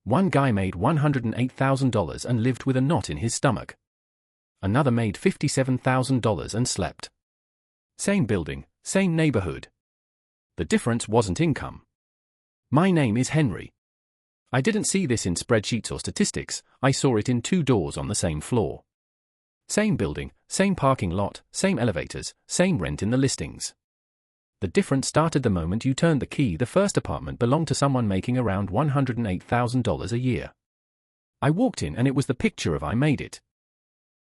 One guy made $108,000 and lived with a knot in his stomach. Another made $57,000 and slept. Same building, same neighborhood. The difference wasn't income. My name is Henry. I didn't see this in spreadsheets or statistics, I saw it in 2 doors on the same floor. Same building, same parking lot, same elevators, same rent in the listings. The difference started the moment you turned the key. The first apartment belonged to someone making around $108,000 a year. I walked in and it was the picture of I made it.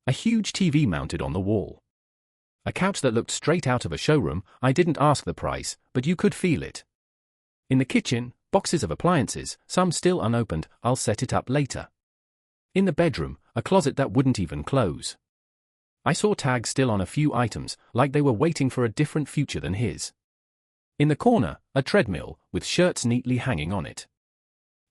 A huge TV mounted on the wall. A couch that looked straight out of a showroom. I didn't ask the price, but you could feel it. In the kitchen, boxes of appliances, some still unopened. I'll set it up later. In the bedroom, a closet that wouldn't even close. I saw tags still on a few items, like they were waiting for a different future than his. In the corner, a treadmill, with shirts neatly hanging on it.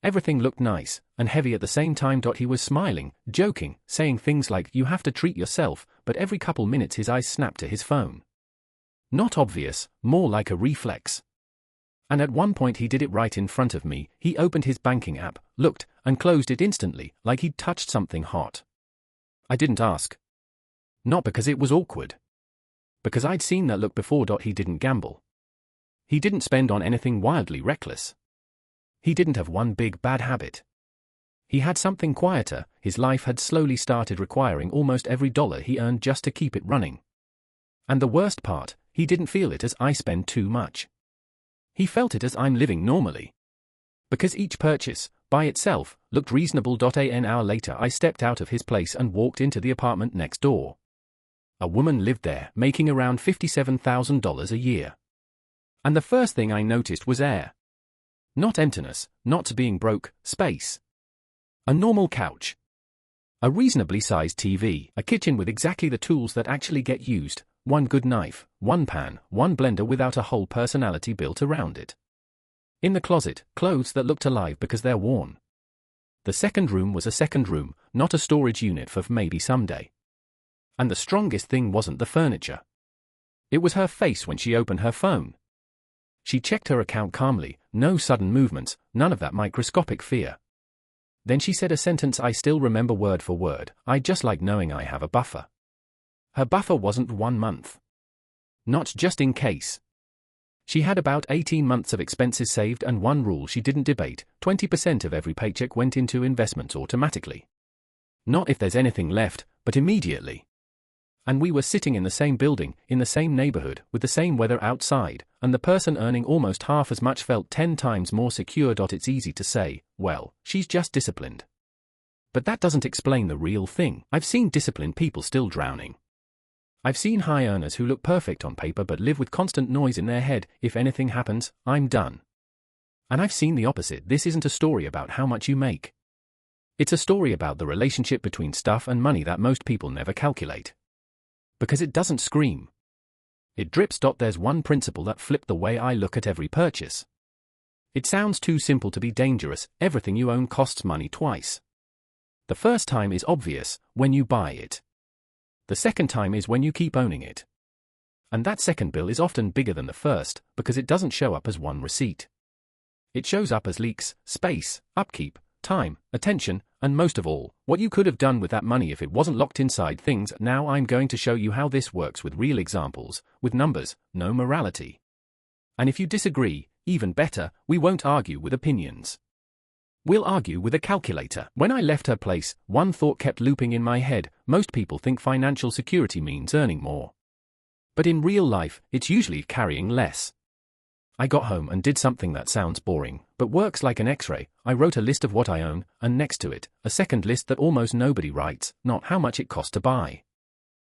Everything looked nice, and heavy at the same time. He was smiling, joking, saying things like, "You have to treat yourself," but every couple minutes his eyes snapped to his phone. Not obvious, more like a reflex. And at one point he did it right in front of me. He opened his banking app, looked, and closed it instantly, like he'd touched something hot. I didn't ask. Not because it was awkward. Because I'd seen that look before. He didn't gamble. He didn't spend on anything wildly reckless. He didn't have one big bad habit. He had something quieter. His life had slowly started requiring almost every dollar he earned just to keep it running. And the worst part, he didn't feel it as I spend too much. He felt it as I'm living normally. Because each purchase, by itself, looked reasonable. An hour later I stepped out of his place and walked into the apartment next door. A woman lived there, making around $57,000 a year. And the first thing I noticed was air. Not emptiness, not being broke, space. A normal couch. A reasonably sized TV, a kitchen with exactly the tools that actually get used, one good knife, one pan, one blender without a whole personality built around it. In the closet, clothes that looked alive because they're worn. The second room was a second room, not a storage unit for maybe someday. And the strongest thing wasn't the furniture. It was her face when she opened her phone. She checked her account calmly, no sudden movements, none of that microscopic fear. Then she said a sentence I still remember word for word, "I just like knowing I have a buffer." Her buffer wasn't 1 month. Not just in case. She had about 18 months of expenses saved, and one rule she didn't debate: 20% of every paycheck went into investments automatically. Not if there's anything left, but immediately. And we were sitting in the same building, in the same neighborhood, with the same weather outside, and the person earning almost half as much felt 10 times more secure. It's easy to say, well, she's just disciplined. But that doesn't explain the real thing. I've seen disciplined people still drowning. I've seen high earners who look perfect on paper but live with constant noise in their head: if anything happens, I'm done. And I've seen the opposite. This isn't a story about how much you make. It's a story about the relationship between stuff and money that most people never calculate. Because it doesn't scream. It drips. There's one principle that flipped the way I look at every purchase. It sounds too simple to be dangerous. Everything you own costs money twice. The first time is obvious, when you buy it. The second time is when you keep owning it. And that second bill is often bigger than the first, because it doesn't show up as one receipt. It shows up as leaks, space, upkeep, time, attention, and most of all, what you could have done with that money if it wasn't locked inside things. Now I'm going to show you how this works with real examples, with numbers, no morality. And if you disagree, even better, we won't argue with opinions. We'll argue with a calculator. When I left her place, one thought kept looping in my head: most people think financial security means earning more. But in real life, it's usually carrying less. I got home and did something that sounds boring, but works like an X-ray. I wrote a list of what I own, and next to it, a second list that almost nobody writes: not how much it costs to buy,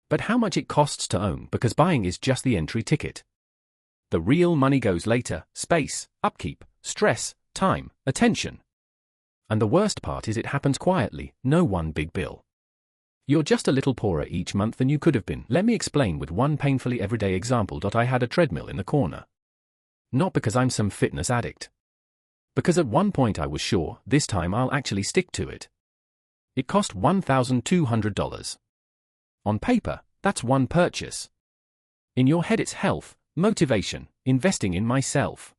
but how much it costs to own, because buying is just the entry ticket. The real money goes later: space, upkeep, stress, time, attention. And the worst part is it happens quietly, no one big bill. You're just a little poorer each month than you could have been. Let me explain with one painfully everyday example. I had a treadmill in the corner. Not because I'm some fitness addict. Because at one point I was sure, this time I'll actually stick to it. It cost $1,200. On paper, that's one purchase. In your head it's health, motivation, investing in myself.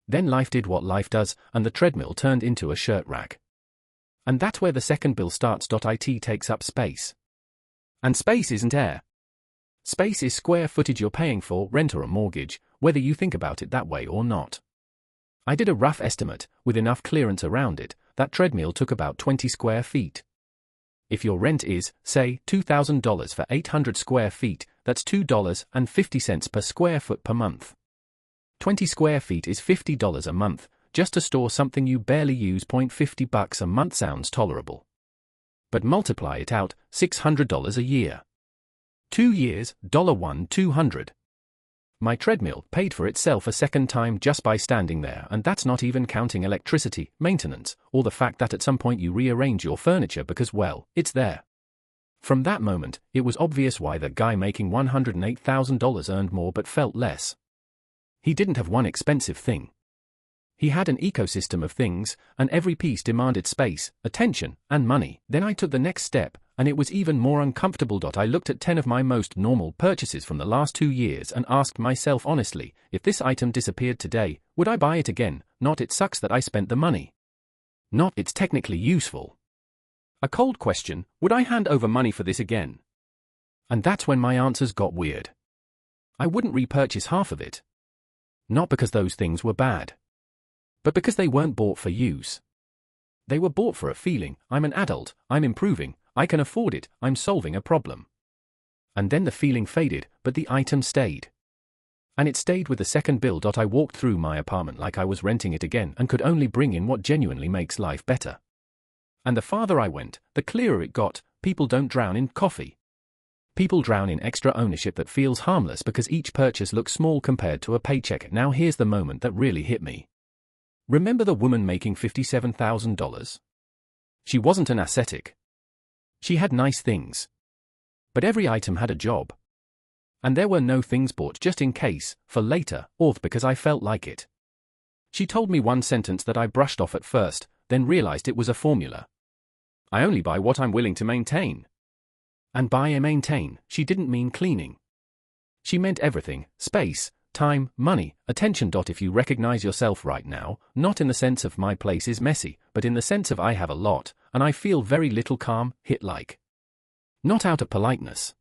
Then life did what life does, and the treadmill turned into a shirt rack. And that's where the second bill starts. It takes up space. And space isn't air. Space is square footage you're paying for, rent or a mortgage, whether you think about it that way or not. I did a rough estimate, with enough clearance around it, that treadmill took about 20 square feet. If your rent is, say, $2,000 for 800 square feet, that's $2.50 per square foot per month. 20 square feet is $50 a month, just to store something you barely use. $50 a month sounds tolerable. But multiply it out, $600 a year. 2 years, $1,200. My treadmill paid for itself a second time just by standing there, and that's not even counting electricity, maintenance, or the fact that at some point you rearrange your furniture because, well, it's there. From that moment, it was obvious why the guy making $108,000 earned more but felt less. He didn't have one expensive thing. He had an ecosystem of things, and every piece demanded space, attention, and money. Then I took the next step, and it was even more uncomfortable. I looked at 10 of my most normal purchases from the last 2 years and asked myself honestly, if this item disappeared today, would I buy it again? Not it sucks that I spent the money. Not it's technically useful. A cold question, would I hand over money for this again? And that's when my answers got weird. I wouldn't repurchase half of it. Not because those things were bad, but because they weren't bought for use. They were bought for a feeling, I'm an adult, I'm improving, I can afford it, I'm solving a problem. And then the feeling faded, but the item stayed. And it stayed with the second bill. I walked through my apartment like I was renting it again and could only bring in what genuinely makes life better. And the farther I went, the clearer it got. People don't drown in coffee. People drown in extra ownership that feels harmless because each purchase looks small compared to a paycheck. Now here's the moment that really hit me. Remember the woman making $57,000? She wasn't an ascetic. She had nice things. But every item had a job. And there were no things bought just in case, for later, or because I felt like it. She told me one sentence that I brushed off at first, then realized it was a formula. I only buy what I'm willing to maintain. And by maintain, she didn't mean cleaning. She meant everything: space, time, money, attention. If you recognize yourself right now, not in the sense of my place is messy, but in the sense of I have a lot, and I feel very little, calm, hit like. Not out of politeness.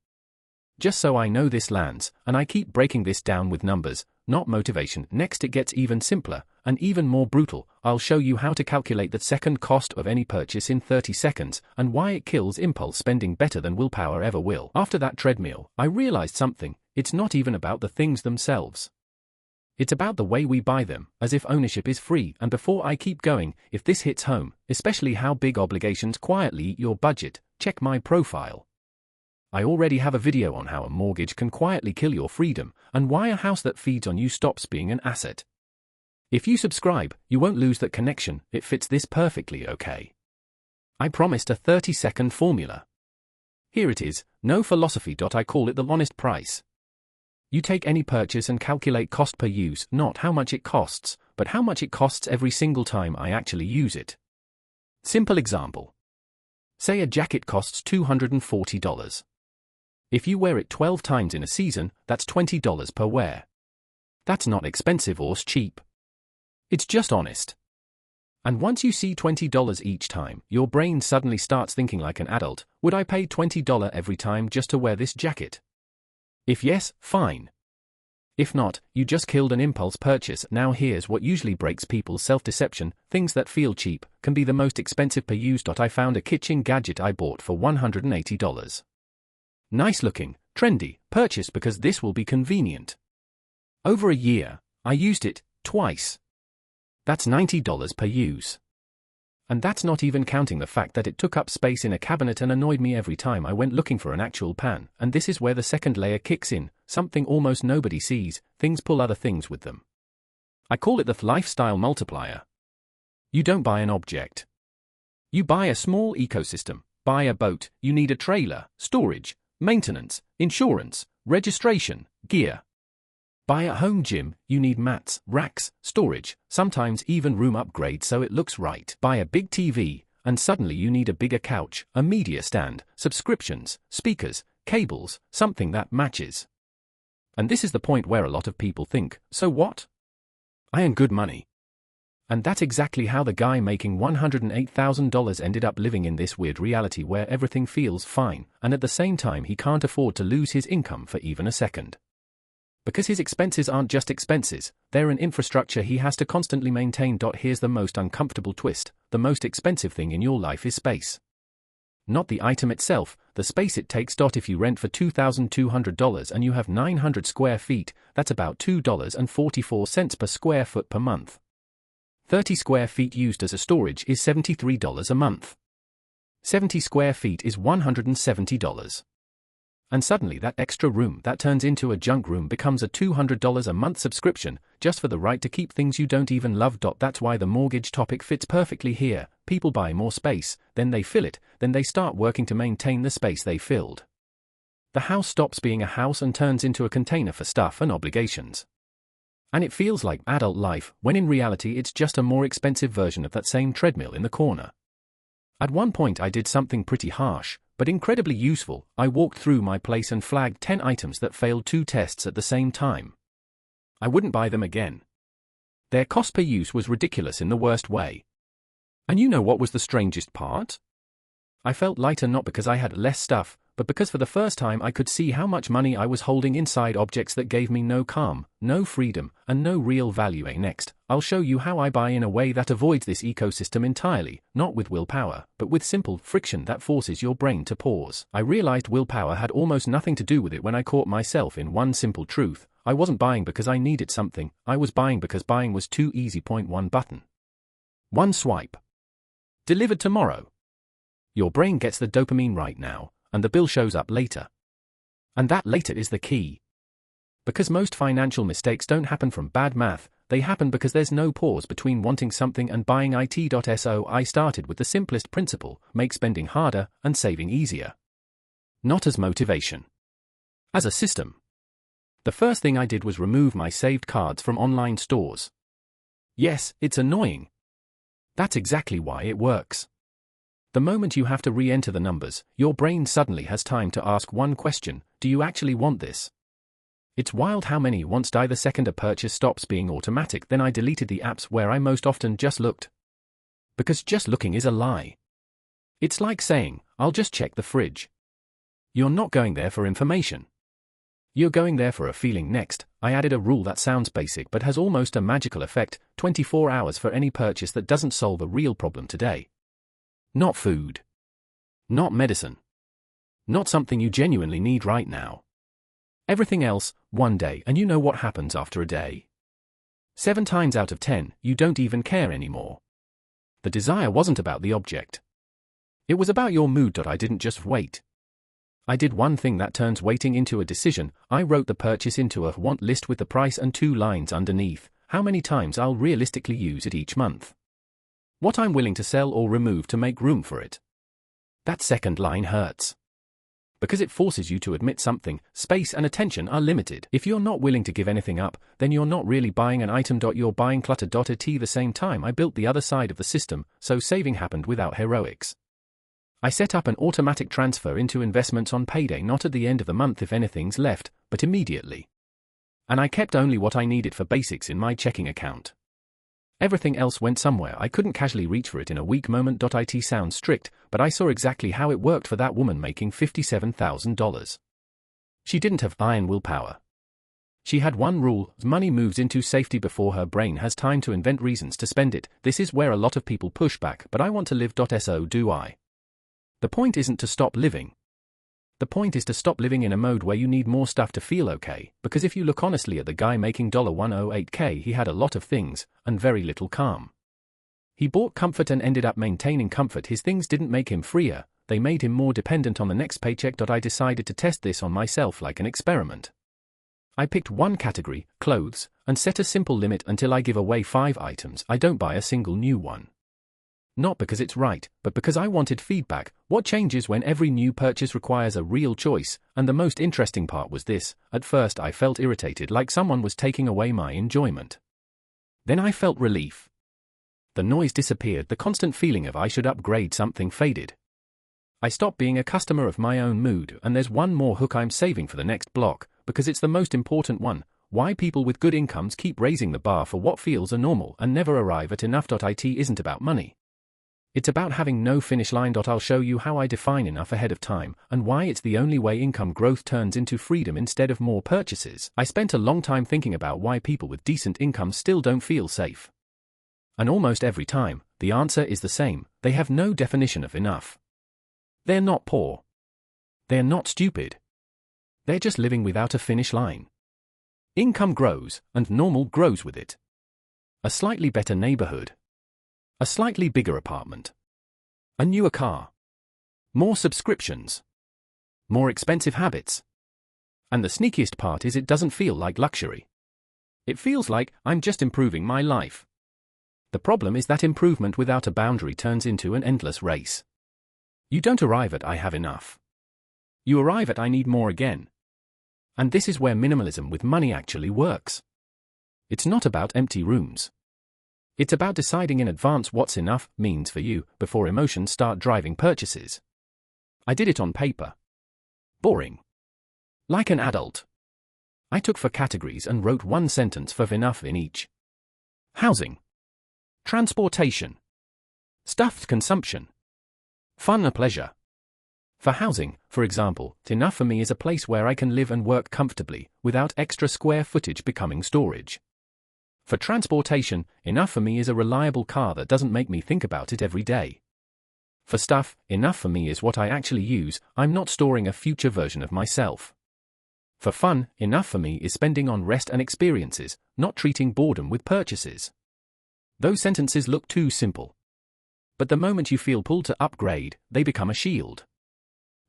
Just so I know this lands, and I keep breaking this down with numbers, not motivation. Next it gets even simpler, and even more brutal. I'll show you how to calculate the second cost of any purchase in 30 seconds, and why it kills impulse spending better than willpower ever will. After that treadmill, I realized something. It's not even about the things themselves. It's about the way we buy them, as if ownership is free. And before I keep going, if this hits home, especially how big obligations quietly eat your budget, check my profile. I already have a video on how a mortgage can quietly kill your freedom, and why a house that feeds on you stops being an asset. If you subscribe, you won't lose that connection. It fits this perfectly, okay? I promised a 30-second formula. Here it is, no philosophy. I call it the honest price. You take any purchase and calculate cost per use, not how much it costs, but how much it costs every single time I actually use it. Simple example. Say a jacket costs $240. If you wear it 12 times in a season, that's $20 per wear. That's not expensive or cheap. It's just honest. And once you see $20 each time, your brain suddenly starts thinking like an adult. Would I pay $20 every time just to wear this jacket? If yes, fine. If not, you just killed an impulse purchase. Now here's what usually breaks people's self-deception. Things that feel cheap can be the most expensive per use. I found a kitchen gadget I bought for $180. Nice looking, trendy, purchase because this will be convenient. Over a year, I used it twice. That's $90 per use. And that's not even counting the fact that it took up space in a cabinet and annoyed me every time I went looking for an actual pan. And this is where the second layer kicks in, something almost nobody sees. Things pull other things with them. I call it the lifestyle multiplier. You don't buy an object. You buy a small ecosystem. Buy a boat, you need a trailer, storage, maintenance, insurance, registration, gear. Buy a home gym, you need mats, racks, storage, sometimes even room upgrades so it looks right. Buy a big TV, and suddenly you need a bigger couch, a media stand, subscriptions, speakers, cables, something that matches. And this is the point where a lot of people think, so what? I earn good money. And that's exactly how the guy making $108,000 ended up living in this weird reality where everything feels fine, and at the same time he can't afford to lose his income for even a second. Because his expenses aren't just expenses, they're an infrastructure he has to constantly maintain. Here's the most uncomfortable twist: the most expensive thing in your life is space. Not the item itself, the space it takes. If you rent for $2,200 and you have 900 square feet, that's about $2.44 per square foot per month. 30 square feet used as a storage is $73 a month. 70 square feet is $170. And suddenly that extra room that turns into a junk room becomes a $200 a month subscription, just for the right to keep things you don't even love. That's why the mortgage topic fits perfectly here. People buy more space, then they fill it, then they start working to maintain the space they filled. The house stops being a house and turns into a container for stuff and obligations. And it feels like adult life, when in reality it's just a more expensive version of that same treadmill in the corner. At one point I did something pretty harsh, but incredibly useful. I walked through my place and flagged 10 items that failed 2 tests at the same time. I wouldn't buy them again. Their cost per use was ridiculous in the worst way. And you know what was the strangest part? I felt lighter not because I had less stuff, but because for the first time I could see how much money I was holding inside objects that gave me no calm, no freedom, and no real value. Next, I'll show you how I buy in a way that avoids this ecosystem entirely, not with willpower, but with simple friction that forces your brain to pause. I realized willpower had almost nothing to do with it when I caught myself in one simple truth: I wasn't buying because I needed something, I was buying because buying was too easy. One button. One swipe. Delivered tomorrow. Your brain gets the dopamine right now, and the bill shows up later. And that later is the key. Because most financial mistakes don't happen from bad math, they happen because there's no pause between wanting something and buying it. So I started with the simplest principle: make spending harder and saving easier. Not as motivation. As a system. The first thing I did was remove my saved cards from online stores. Yes, it's annoying. That's exactly why it works. The moment you have to re-enter the numbers, your brain suddenly has time to ask one question: do you actually want this? It's wild how many wants die the second a purchase stops being automatic. Then I deleted the apps where I most often just looked. Because just looking is a lie. It's like saying, I'll just check the fridge. You're not going there for information. You're going there for a feeling. Next, I added a rule that sounds basic but has almost a magical effect: 24 hours for any purchase that doesn't solve a real problem today. Not food. Not medicine. Not something you genuinely need right now. Everything else, 1 day, and you know what happens after a day. 7 times out of 10, you don't even care anymore. The desire wasn't about the object. It was about your mood. I didn't just wait. I did one thing that turns waiting into a decision. I wrote the purchase into a want list with the price and 2 lines underneath: how many times I'll realistically use it each month. What I'm willing to sell or remove to make room for it. That second line hurts. Because it forces you to admit something: space and attention are limited. If you're not willing to give anything up, then you're not really buying an item. You're buying clutter. At the same time I built the other side of the system, so saving happened without heroics. I set up an automatic transfer into investments on payday, not at the end of the month if anything's left, but immediately. And I kept only what I needed for basics in my checking account. Everything else went somewhere I couldn't casually reach for it in a weak moment. It sounds strict, but I saw exactly how it worked for that woman making $57,000. She didn't have iron willpower. She had one rule: money moves into safety before her brain has time to invent reasons to spend it. This is where a lot of people push back: but I want to live. So do I. The point isn't to stop living. The point is to stop living in a mode where you need more stuff to feel okay, because if you look honestly at the guy making $108K, he had a lot of things, and very little calm. He bought comfort and ended up maintaining comfort. His things didn't make him freer, they made him more dependent on the next paycheck. I decided to test this on myself like an experiment. I picked one category, clothes, and set a simple limit: until I give away 5 items, I don't buy a single new one. Not because it's right, but because I wanted feedback. What changes when every new purchase requires a real choice? And the most interesting part was this: at first I felt irritated, like someone was taking away my enjoyment. Then I felt relief. The noise disappeared, the constant feeling of I should upgrade something faded. I stopped being a customer of my own mood. And there's one more hook I'm saving for the next block, because it's the most important one. why people with good incomes keep raising the bar for what feels a normal and never arrive at enough. It isn't about money. It's about having no finish line. I'll show you how I define enough ahead of time and why it's the only way income growth turns into freedom instead of more purchases. I spent a long time thinking about why people with decent incomes still don't feel safe. And almost every time, the answer is the same: they have no definition of enough. They're not poor. They're not stupid. They're just living without a finish line. Income grows, and normal grows with it. A slightly better neighborhood. A slightly bigger apartment. A newer car. More subscriptions. More expensive habits. And the sneakiest part is it doesn't feel like luxury. It feels like I'm just improving my life. The problem is that improvement without a boundary turns into an endless race. You don't arrive at "I have enough." You arrive at "I need more" again. And this is where minimalism with money actually works. It's not about empty rooms. It's about deciding in advance what's enough means for you before emotions start driving purchases. I did it on paper. Boring. Like an adult. I took 4 categories and wrote one sentence for enough in each. Housing. Transportation. Stuffed consumption. Fun or pleasure. For housing, for example, enough for me is a place where I can live and work comfortably, without extra square footage becoming storage. For transportation, enough for me is a reliable car that doesn't make me think about it every day. For stuff, enough for me is what I actually use. I'm not storing a future version of myself. For fun, enough for me is spending on rest and experiences, not treating boredom with purchases. Those sentences look too simple. But the moment you feel pulled to upgrade, they become a shield.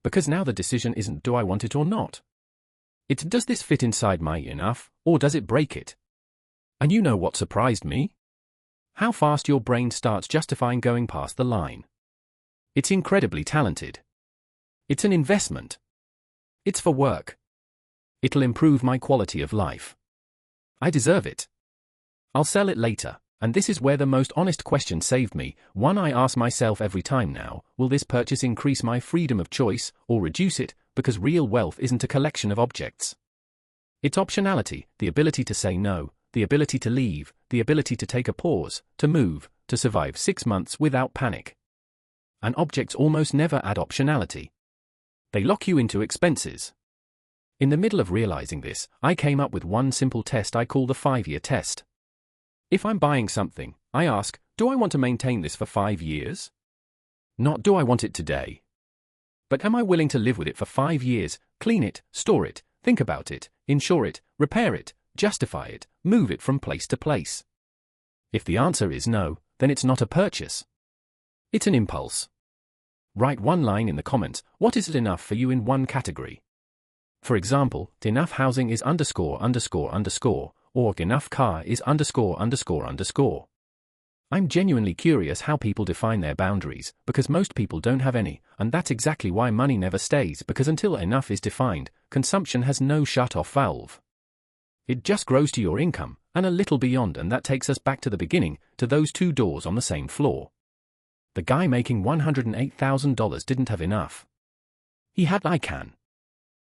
Because now the decision isn't do I want it or not. It's does this fit inside my enough, or does it break it? And you know what surprised me? How fast your brain starts justifying going past the line. It's incredibly talented. It's an investment. It's for work. It'll improve my quality of life. I deserve it. I'll sell it later. And this is where the most honest question saved me, one I ask myself every time now: will this purchase increase my freedom of choice, or reduce it? Because real wealth isn't a collection of objects. It's optionality, the ability to say no, the ability to leave, the ability to take a pause, to move, to survive 6 months without panic. And objects almost never add optionality. They lock you into expenses. In the middle of realizing this, I came up with one simple test I call the 5-year test. If I'm buying something, I ask, do I want to maintain this for 5 years? Not do I want it today. But am I willing to live with it for 5 years, clean it, store it, think about it, insure it, repair it, justify it, move it from place to place? If the answer is no, then it's not a purchase. It's an impulse. Write one line in the comments: what is it enough for you in one category? For example, enough housing is ____, or enough car is ____. I'm genuinely curious how people define their boundaries, because most people don't have any, and that's exactly why money never stays, because until enough is defined, consumption has no shut-off valve. It just grows to your income, and a little beyond, and that takes us back to the beginning, to those 2 doors on the same floor. The guy making $108,000 didn't have enough. He had I can.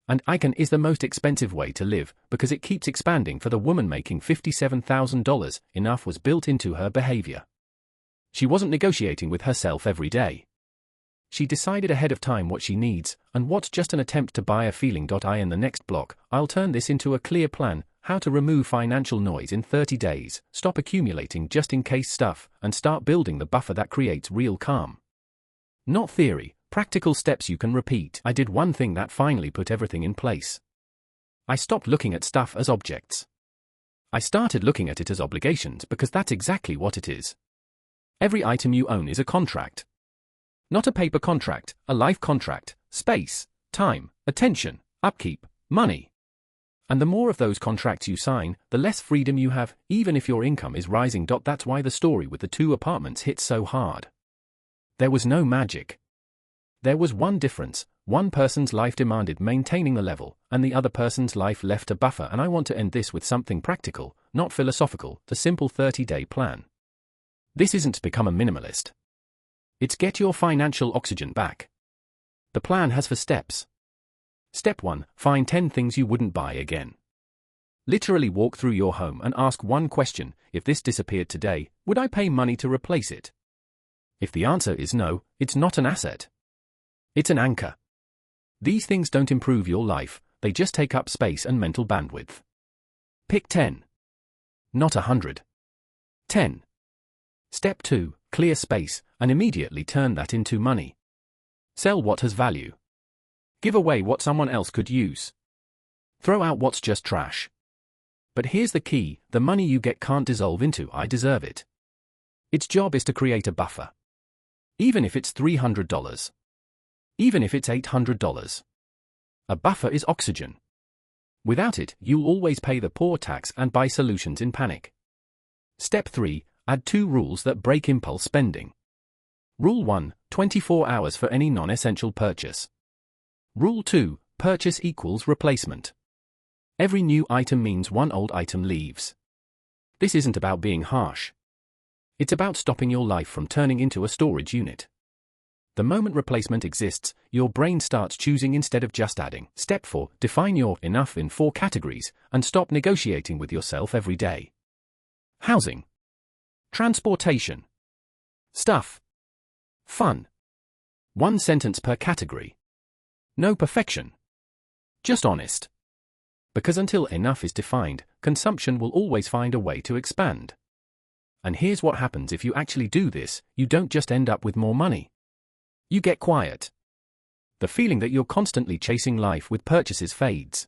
And I can is the most expensive way to live, because it keeps expanding. For the woman making $57,000, enough was built into her behavior. She wasn't negotiating with herself every day. She decided ahead of time what she needs, and what's just an attempt to buy a feeling. In the next block, I'll turn this into a clear plan: how to remove financial noise in 30 days, stop accumulating just-in-case stuff, and start building the buffer that creates real calm. Not theory, practical steps you can repeat. I did one thing that finally put everything in place. I stopped looking at stuff as objects. I started looking at it as obligations, because that's exactly what it is. Every item you own is a contract. Not a paper contract, a life contract: space, time, attention, upkeep, money. And the more of those contracts you sign, the less freedom you have, even if your income is rising. That's why the story with the 2 apartments hit so hard. There was no magic. There was one difference: one person's life demanded maintaining the level, and the other person's life left a buffer. And I want to end this with something practical, not philosophical: the simple 30-day plan. This isn't to become a minimalist. It's get your financial oxygen back. The plan has 4 steps. Step 1, find 10 things you wouldn't buy again. Literally walk through your home and ask one question: if this disappeared today, would I pay money to replace it? If the answer is no, it's not an asset. It's an anchor. These things don't improve your life, they just take up space and mental bandwidth. Pick 10. Not 100. 10. Step 2. Clear space, and immediately turn that into money. Sell what has value. Give away what someone else could use. Throw out what's just trash. But here's the key: the money you get can't dissolve into "I deserve it." Its job is to create a buffer. Even if it's $300. Even if it's $800. A buffer is oxygen. Without it, you'll always pay the poor tax and buy solutions in panic. Step 3. Add 2 rules that break impulse spending. Rule 1. 24 hours for any non-essential purchase. Rule 2. Purchase equals replacement. Every new item means one old item leaves. This isn't about being harsh. It's about stopping your life from turning into a storage unit. The moment replacement exists, your brain starts choosing instead of just adding. Step 4. Define your enough in 4 categories, and stop negotiating with yourself every day. Housing. Transportation. Stuff. Fun. 1 sentence per category. No perfection. Just honest. Because until enough is defined, consumption will always find a way to expand. And here's what happens if you actually do this: you don't just end up with more money. You get quiet. The feeling that you're constantly chasing life with purchases fades.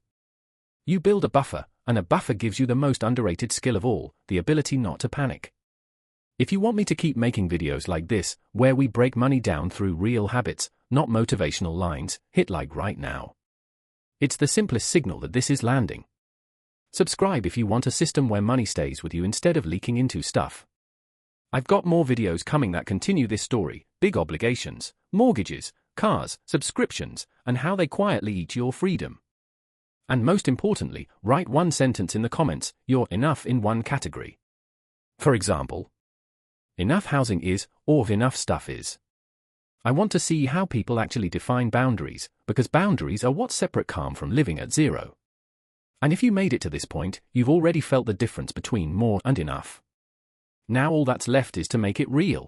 You build a buffer, and a buffer gives you the most underrated skill of all: the ability not to panic. If you want me to keep making videos like this, where we break money down through real habits, not motivational lines, hit like right now. It's the simplest signal that this is landing. Subscribe if you want a system where money stays with you instead of leaking into stuff. I've got more videos coming that continue this story: big obligations, mortgages, cars, subscriptions, and how they quietly eat your freedom. And most importantly, write 1 sentence in the comments: you're enough in 1 category. For example, enough housing is, or enough stuff is. I want to see how people actually define boundaries, because boundaries are what separate calm from living at 0. And if you made it to this point, you've already felt the difference between more and enough. Now all that's left is to make it real.